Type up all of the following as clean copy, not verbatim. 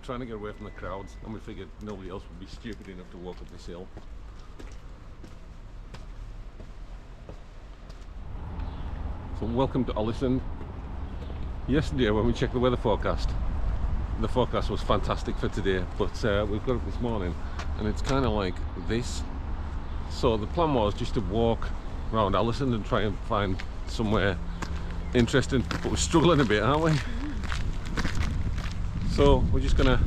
Trying to get away from the crowds, and we figured nobody else would be stupid enough to walk up this hill. So welcome to Ålesund. Yesterday when we checked the weather forecast, the forecast was fantastic for today, but we've got it this morning and it's kind of like this. So the plan was just to walk around Ålesund and try and find somewhere interesting, but we're struggling a bit, aren't we? So we're just gonna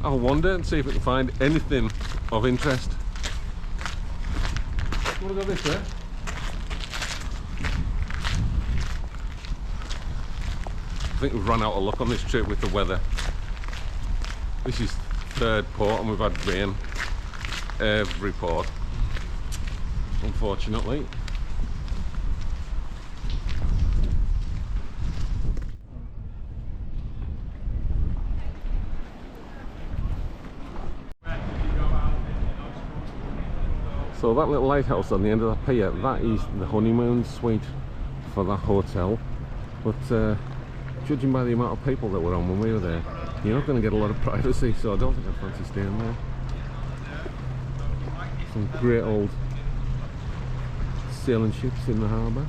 have a wander and see if we can find anything of interest. You wanna go this way? I think we've run out of luck on this trip with the weather. This is third port and we've had rain every port, unfortunately. So that little lighthouse on the end of that pier, that is the honeymoon suite for that hotel. But judging by the amount of people that were on when we were there, you're not going to get a lot of privacy, so I don't think I fancy staying there. Some great old sailing ships in the harbour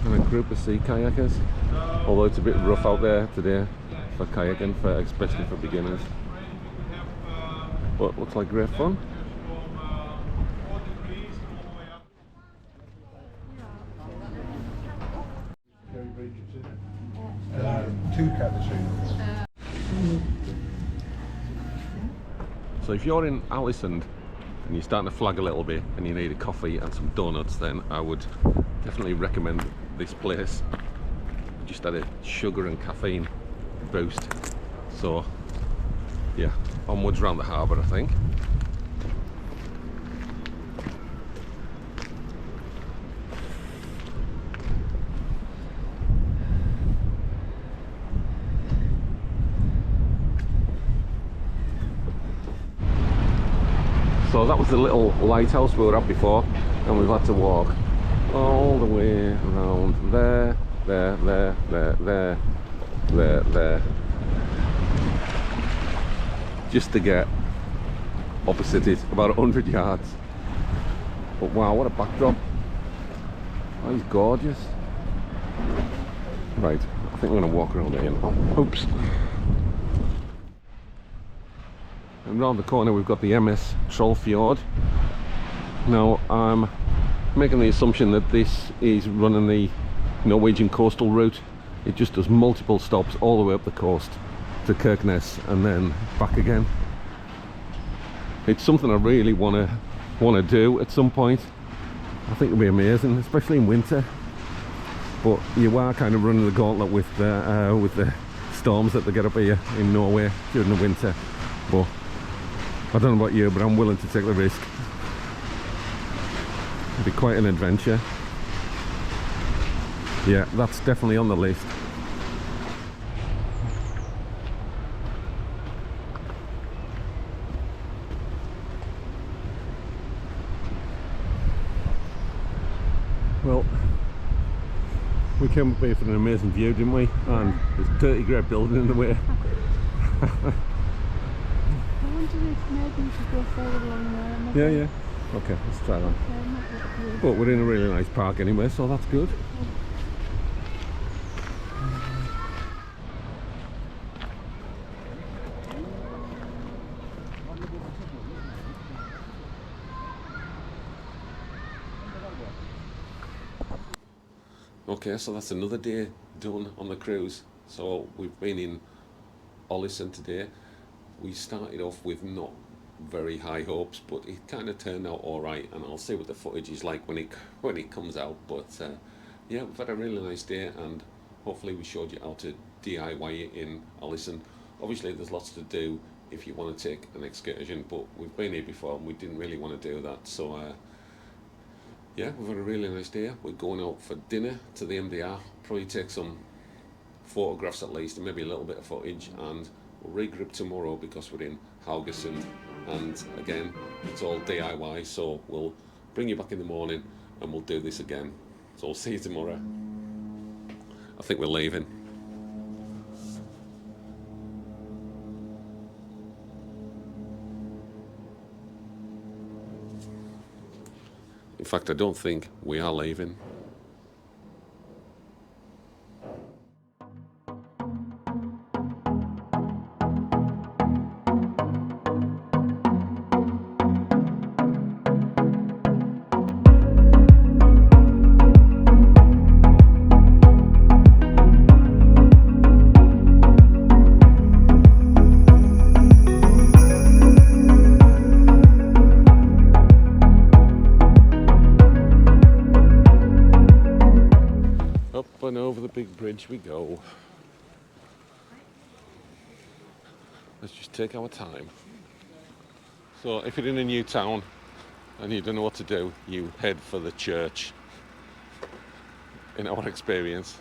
and a group of sea kayakers, although it's a bit rough out there today for kayaking, especially for beginners. But looks like great fun. So if you're in Ålesund and you're starting to flag a little bit and you need a coffee and some donuts, then I would definitely recommend this place. Just had a sugar and caffeine boost. So yeah, onwards round the harbour I think. So that was the little lighthouse we were at before, and we've had to walk all the way around there, there, just to get opposite it, about 100 yards. But wow, what a backdrop. Oh, he's gorgeous. Right, I think we're going to walk around here now. Oops. And round the corner we've got the MS Fjord. Now I'm making the assumption that this is running the Norwegian coastal route. It just does multiple stops all the way up the coast to Kirkenes and then back again. It's something I really want to do at some point. I think it'll be amazing, especially in winter. But you are kind of running the gauntlet with the storms that they get up here in Norway during the winter. But I don't know about you, but I'm willing to take the risk. It'll be quite an adventure. Yeah, that's definitely on the list. Well, we came up here for an amazing view, didn't we? And there's a dirty grey building in the way. Maybe you should go forward along there. Yeah. Okay, let's try that. But we're in a really nice park anyway, so that's good. Okay, so that's another day done on the cruise. So we've been in Ålesund today. We started off with not very high hopes, but it kind of turned out all right, and I'll see what the footage is like when it comes out. But yeah, we've had a really nice day, and hopefully we showed you how to DIY it in Ålesund. Obviously there's lots to do if you want to take an excursion, but we've been here before and we didn't really want to do that, so yeah, we've had a really nice day. We're going out for dinner to the MDR, probably take some photographs at least and maybe a little bit of footage, and we'll regroup tomorrow because we're in Haugesund, and again it's all DIY, so we'll bring you back in the morning and we'll do this again. So I'll see you tomorrow. I think we're leaving. In fact, I don't think we are leaving. Up and over the big bridge we go. Let's just take our time. So if you're in a new town and you don't know what to do, you head for the church, in our experience.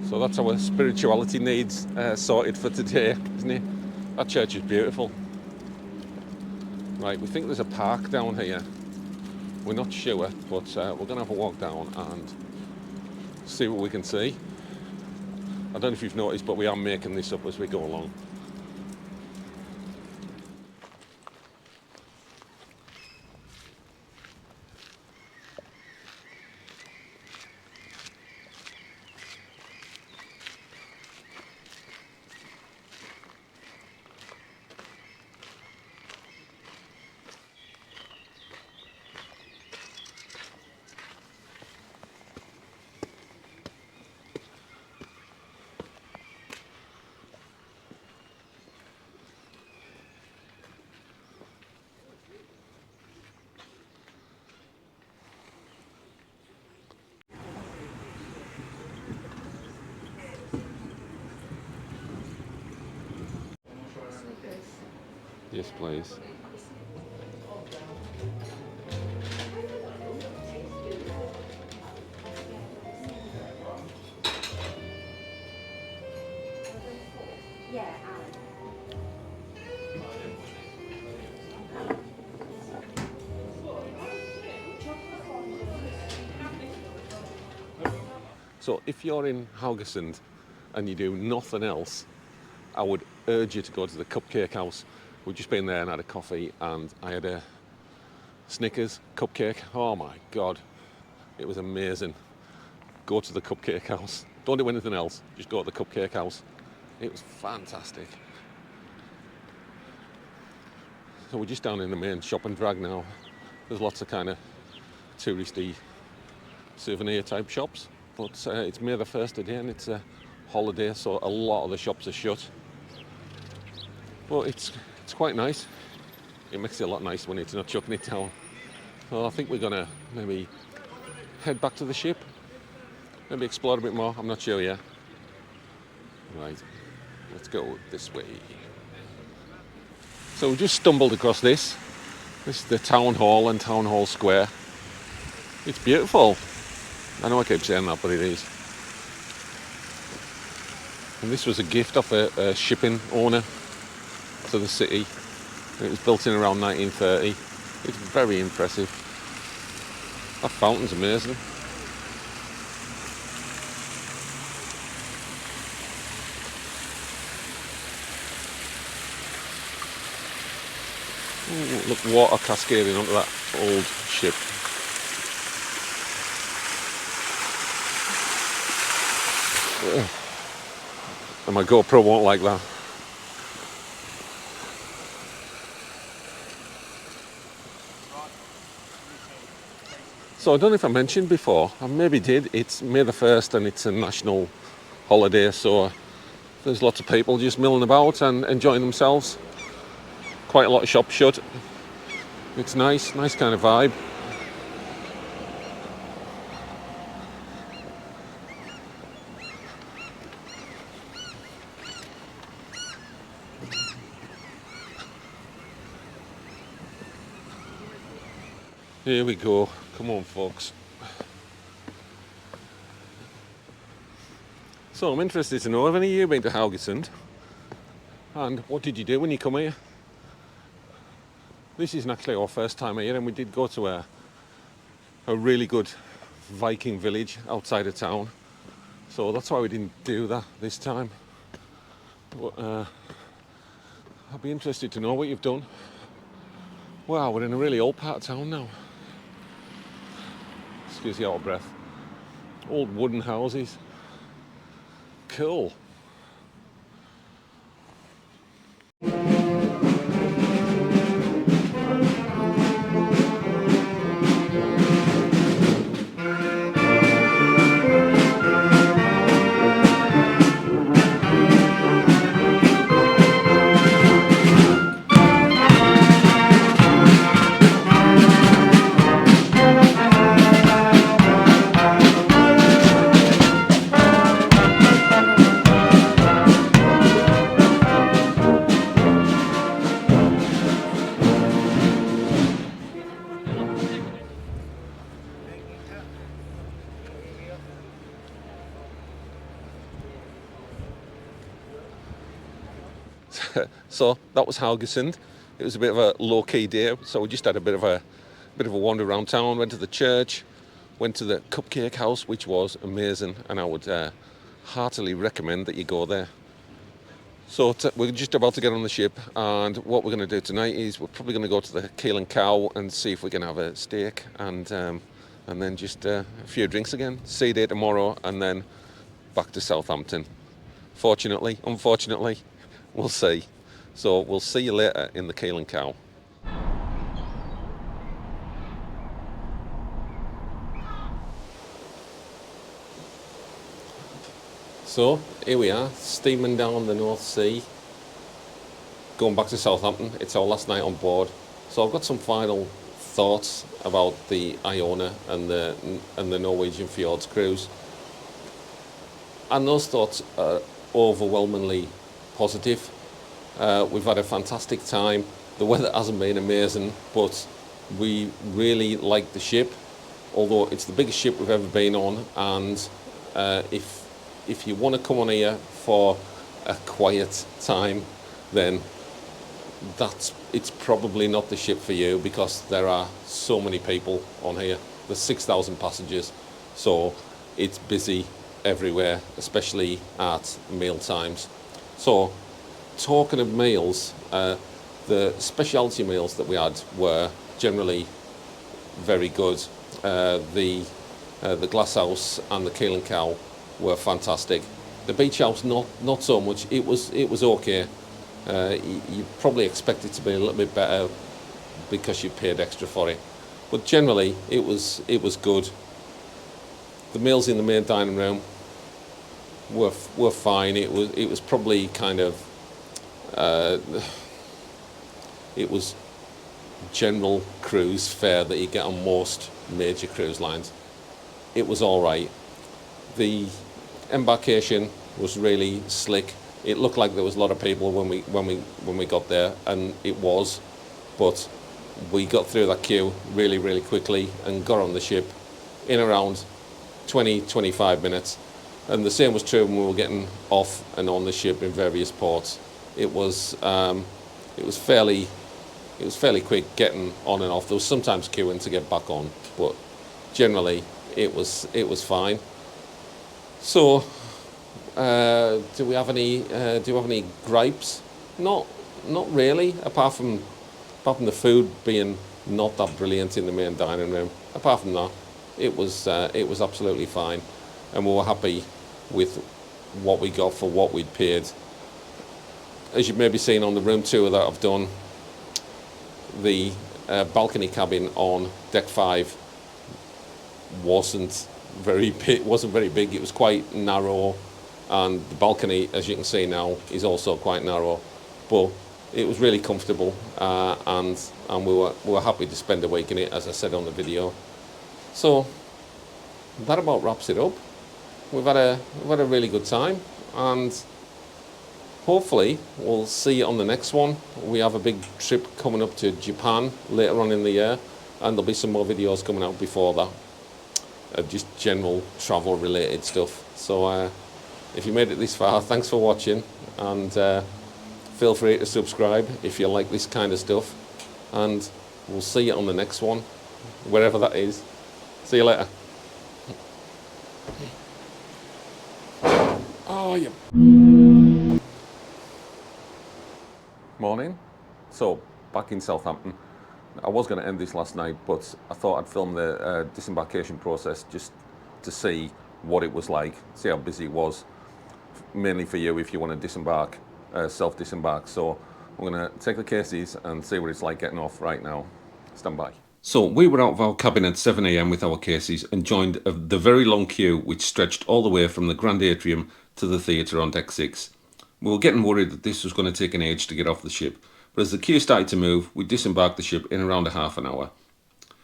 So that's our spirituality needs sorted for today, isn't it? That church is beautiful. Right, we think there's a park down here. We're not sure, but we're going to have a walk down and see what we can see. I don't know if you've noticed, but we are making this up as we go along. Yes, please. So if you're in Haugesund and you do nothing else, I would urge you to go to the Cupcake House. We've just been there and had a coffee, and I had a Snickers cupcake. Oh my God, it was amazing. Go to the Cupcake House. Don't do anything else, just go to the Cupcake House. It was fantastic. So we're just down in the main shopping drag now. There's lots of kind of touristy souvenir type shops, but it's May the 1st today and it's a holiday, so a lot of the shops are shut. But it's quite nice. It makes it a lot nicer when it's not chucking it down. So I think we're gonna maybe head back to the ship, maybe explore a bit more. I'm not sure yet. Right, let's go this way. So we just stumbled across this. This is the town hall and town hall square. It's beautiful. I know I keep saying that, but it is. And this was a gift off a shipping owner to the city. It was built in around 1930. It's very impressive. That fountain's amazing. Ooh, look, water cascading onto that old ship. Ugh. And my GoPro won't like that. So I don't know if I mentioned before, I maybe did, it's May the 1st and it's a national holiday, so there's lots of people just milling about and enjoying themselves. Quite a lot of shops shut. It's nice kind of vibe. Here we go. Come on, folks. So I'm interested to know, have any of you been to Haugesund? And what did you do when you come here? This isn't actually our first time here, and we did go to a really good Viking village outside of town. So that's why we didn't do that this time. But I'd be interested to know what you've done. Wow, we're in a really old part of town now. Excuse me, out of breath. Old wooden houses. Cool. So that was Haugesund. It was a bit of a low-key day, so we just had a bit of a wander around town. Went to the church, went to the cupcake house, which was amazing, and I would heartily recommend that you go there. So we're just about to get on the ship, and what we're going to do tonight is we're probably going to go to the Keel and Cow and see if we can have a steak and then just a few drinks again. Sea day tomorrow, and then back to Southampton. Fortunately, unfortunately, we'll see. So we'll see you later in the Keel and Cow. So here we are, steaming down the North Sea, going back to Southampton. It's our last night on board. So I've got some final thoughts about the Iona and the Norwegian Fjords cruise. And those thoughts are overwhelmingly positive. We've had a fantastic time. The weather hasn't been amazing, but we really like the ship, although it's the biggest ship we've ever been on. And if you want to come on here for a quiet time, then it's probably not the ship for you, because there are so many people on here. There's 6,000 passengers, so it's busy everywhere, especially at meal times. So talking of meals, the specialty meals that we had were generally very good. The Glass House and the Keel and Cow were fantastic. The Beach House not so much. It was okay. You probably expect it to be a little bit better because you paid extra for it, but generally it was good. The meals in the main dining room were fine. It was probably kind of it was general cruise fare that you get on most major cruise lines. It was all right. The embarkation was really slick. It looked like there was a lot of people when we got there, and it was, but we got through that queue really quickly and got on the ship in around 20-25 minutes. And the same was true when we were getting off and on the ship in various ports. It was fairly quick getting on and off. There was sometimes queuing to get back on, but generally it was fine. So do we have any gripes? Not really, apart from the food being not that brilliant in the main dining room. Apart from that, it was absolutely fine, and we were happy with what we got for what we'd paid. As you've maybe seen on the room tour that I've done, the balcony cabin on deck 5 wasn't very big. It was quite narrow, and the balcony, as you can see now, is also quite narrow, but it was really comfortable, and we were happy to spend a week in it, as I said on the video. So that about wraps it up. We've had a really good time, and hopefully we'll see you on the next one. We have a big trip coming up to Japan later on in the year, and there'll be some more videos coming out before that, just general travel related stuff. So if you made it this far, thanks for watching, and feel free to subscribe if you like this kind of stuff, and we'll see you on the next one, wherever that is. See you later. Oh, yeah. Morning. So, back in Southampton. I was going to end this last night, but I thought I'd film the disembarkation process just to see what it was like, see how busy it was, mainly for you if you want to disembark, self-disembark. So I'm going to take the cases and see what it's like getting off right now. Stand by. So we were out of our cabin at 7 AM with our cases and joined the very long queue which stretched all the way from the Grand Atrium to the theatre on deck 6. We were getting worried that this was going to take an age to get off the ship, but as the queue started to move, we disembarked the ship in around a half an hour.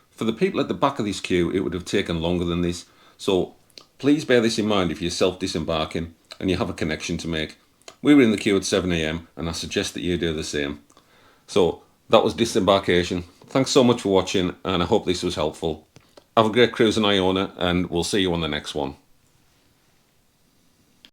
For the people at the back of this queue, it would have taken longer than this, so please bear this in mind if you're self-disembarking and you have a connection to make. We were in the queue at 7 AM and I suggest that you do the same. So that was disembarkation. Thanks so much for watching, and I hope this was helpful. Have a great cruise in Iona, and we'll see you on the next one.